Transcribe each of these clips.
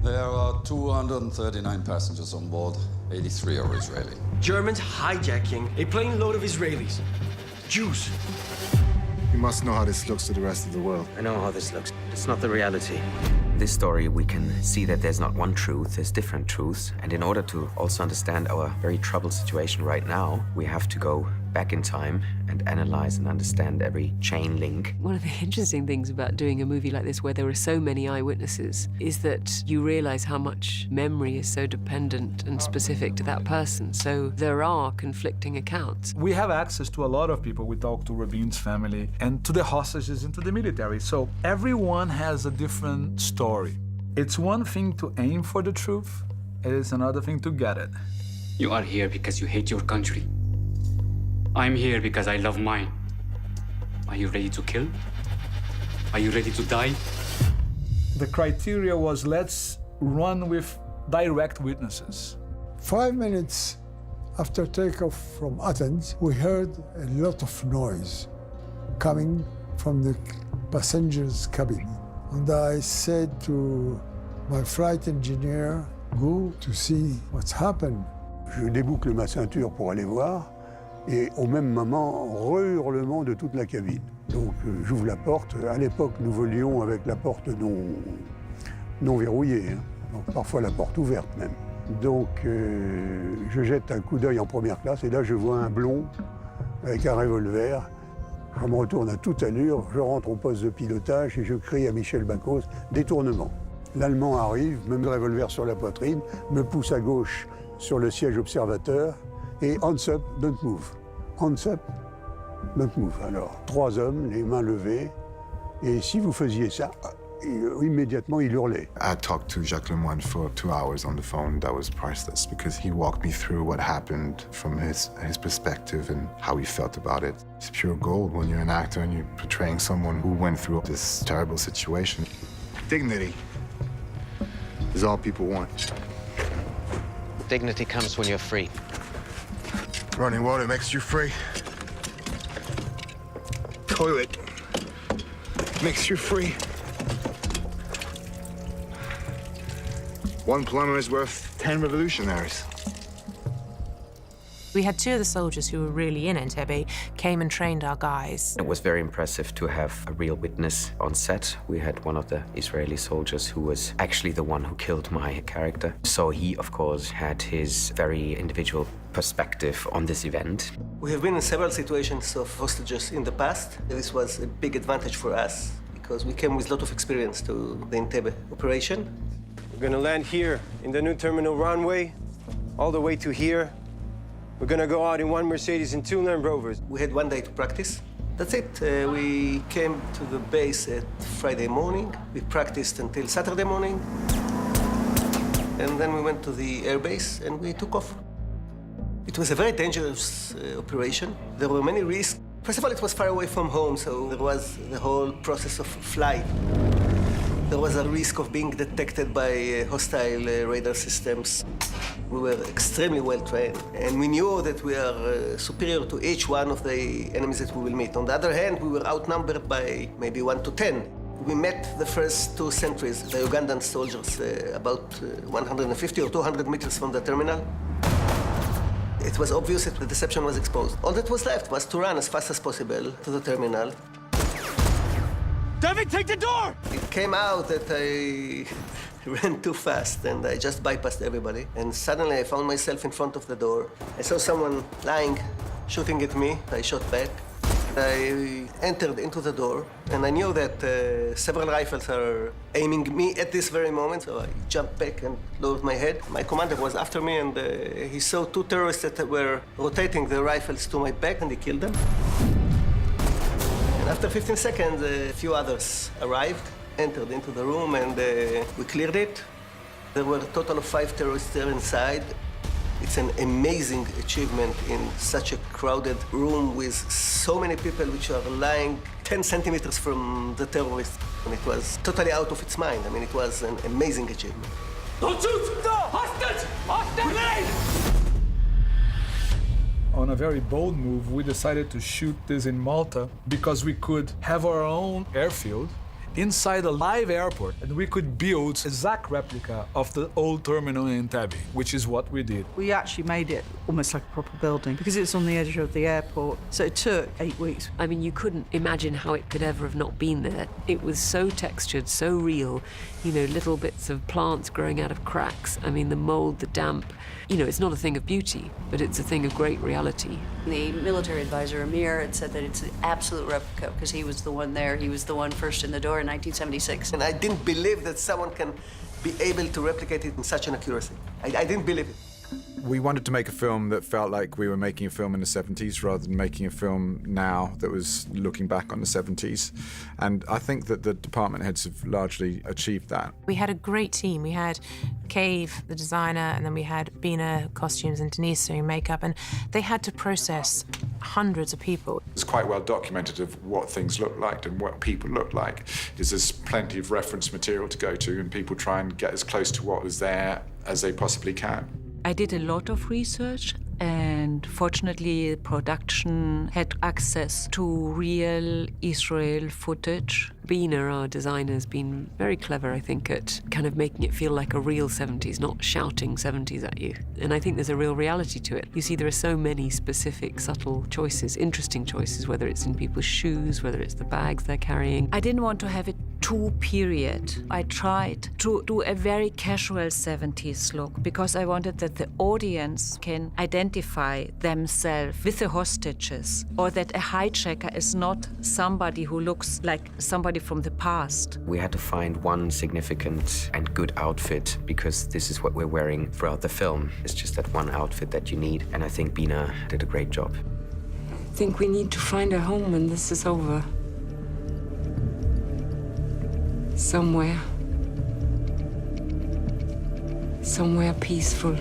There are 239 passengers on board. 83 are Israeli. Germans hijacking a plane load of Israelis. Jews. You must know how this looks to the rest of the world. I know how this looks. It's not the reality. This story, we can see that there's not one truth, there's different truths. And in order to also understand our very troubled situation right now, we have to go back in time and analyze and understand every chain link. One of the interesting things about doing a movie like this, where there are so many eyewitnesses, is that you realize how much memory is so dependent and specific to that person. So there are conflicting accounts. We have access to a lot of people. We talk to Rabin's family and to the hostages and to the military. So everyone has a different story. It's one thing to aim for the truth. It is another thing to get it. You are here because you hate your country. I'm here because I love mine. Are you ready to kill? Are you ready to die? The criteria was, let's run with direct witnesses. 5 minutes after takeoff from Athens, we heard a lot of noise coming from the passenger's cabin. And I said to my flight engineer, go to see what's happened. Je déboucle ma ceinture pour aller voir. Et au même moment, re-hurlement de toute la cabine. Donc j'ouvre la porte. À l'époque, nous volions avec la porte non verrouillée, hein. Donc parfois la porte ouverte même. Donc je jette un coup d'œil en première classe et là je vois un blond avec un revolver. Je me retourne à toute allure, je rentre au poste de pilotage et je crie à Michel Bacos, détournement. L'Allemand arrive, me met le revolver sur la poitrine, me pousse à gauche sur le siège observateur et hands up, don't move. Hands up, don't move. Alors, 3 hommes, les mains levées, et si vous faisiez ça, immédiatement il hurlait. I talked to Jacques Lemoine for 2 hours on the phone. That was priceless because he walked me through what happened from his perspective and how he felt about it. It's pure gold when you're an actor and you're portraying someone who went through this terrible situation. Dignity is all people want. Dignity comes when you're free. Running water makes you free. Toilet makes you free. One plumber is worth 10 revolutionaries. We had 2 of the soldiers who were really in Entebbe came and trained our guys. It was very impressive to have a real witness on set. We had one of the Israeli soldiers who was actually the one who killed my character. So he, of course, had his very individual perspective on this event. We have been in several situations of hostages in the past. This was a big advantage for us because we came with a lot of experience to the Entebbe operation. We're gonna land here in the new terminal runway, all the way to here. We're gonna go out in 1 Mercedes and 2 Land Rovers. We had 1 day to practice. That's it. We came to the base at Friday morning. We practiced until Saturday morning. And then we went to the airbase and we took off. It was a very dangerous operation. There were many risks. First of all, it was far away from home, so there was the whole process of flight. There was a risk of being detected by hostile radar systems. We were extremely well trained, and we knew that we are superior to each one of the enemies that we will meet. On the other hand, we were outnumbered by maybe 1 to 10. We met the first 2 sentries, the Ugandan soldiers, about 150 or 200 meters from the terminal. It was obvious that the deception was exposed. All that was left was to run as fast as possible to the terminal. David, take the door! It came out that I ran too fast and I just bypassed everybody. And suddenly I found myself in front of the door. I saw someone lying, shooting at me. I shot back. I entered into the door and I knew that several rifles are aiming me at this very moment. So I jumped back and lowered my head. My commander was after me and he saw 2 terrorists that were rotating the rifles to my back and he killed them. After 15 seconds, a few others arrived, entered into the room, and we cleared it. There were a total of 5 terrorists there inside. It's an amazing achievement in such a crowded room with so many people which are lying 10 centimeters from the terrorists. And it was totally out of its mind. I mean, it was an amazing achievement. Don't shoot! No! Hostage! Hostage! On a very bold move, we decided to shoot this in Malta because we could have our own airfield inside a live airport, and we could build a exact replica of the old terminal in Entebbe, which is what we did. We actually made it almost like a proper building because it's on the edge of the airport, so it took 8 weeks. I mean, you couldn't imagine how it could ever have not been there. It was so textured, so real, you know, little bits of plants growing out of cracks. I mean, the mold, the damp, you know, it's not a thing of beauty, but it's a thing of great reality. The military advisor, Amir, had said that it's an absolute replica because he was the one there. He was the one first in the door in 1976. And I didn't believe that someone can be able to replicate it in such an accuracy. I didn't believe it. We wanted to make a film that felt like we were making a film in the 70s rather than making a film now that was looking back on the 70s. And I think that the department heads have largely achieved that. We had a great team. We had Cave, the designer, and then we had Bina costumes and Denise doing makeup, and they had to process hundreds of people. It's quite well documented of what things look like and what people look like. There's plenty of reference material to go to, and people try and get as close to what was there as they possibly can. I did a lot of research, and fortunately production had access to real Israel footage. Bina, our designer, has been very clever, I think, at kind of making it feel like a real 70s, not shouting 70s at you. And I think there's a real reality to it. You see, there are so many specific, subtle choices, interesting choices, whether it's in people's shoes, whether it's the bags they're carrying. I didn't want to have it too period. I tried to do a very casual 70s look because I wanted that the audience can identify themselves with the hostages, or that a hijacker is not somebody who looks like somebody from the past. We had to find one significant and good outfit because this is what we're wearing throughout the film. It's just that one outfit that you need, and I think Bina did a great job. I think we need to find a home when this is over. Somewhere peaceful.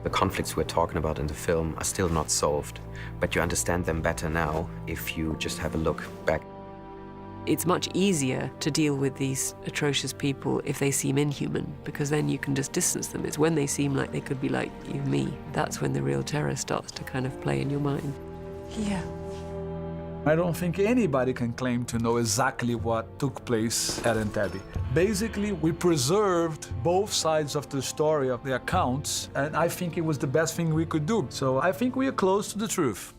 The conflicts we're talking about in the film are still not solved, but you understand them better now if you just have a look back. It's much easier to deal with these atrocious people if they seem inhuman, because then you can just distance them. It's when they seem like they could be like you and me. That's when the real terror starts to kind of play in your mind. Yeah. I don't think anybody can claim to know exactly what took place at Entebbe. Basically, we preserved both sides of the story of the accounts, and I think it was the best thing we could do. So I think we are close to the truth.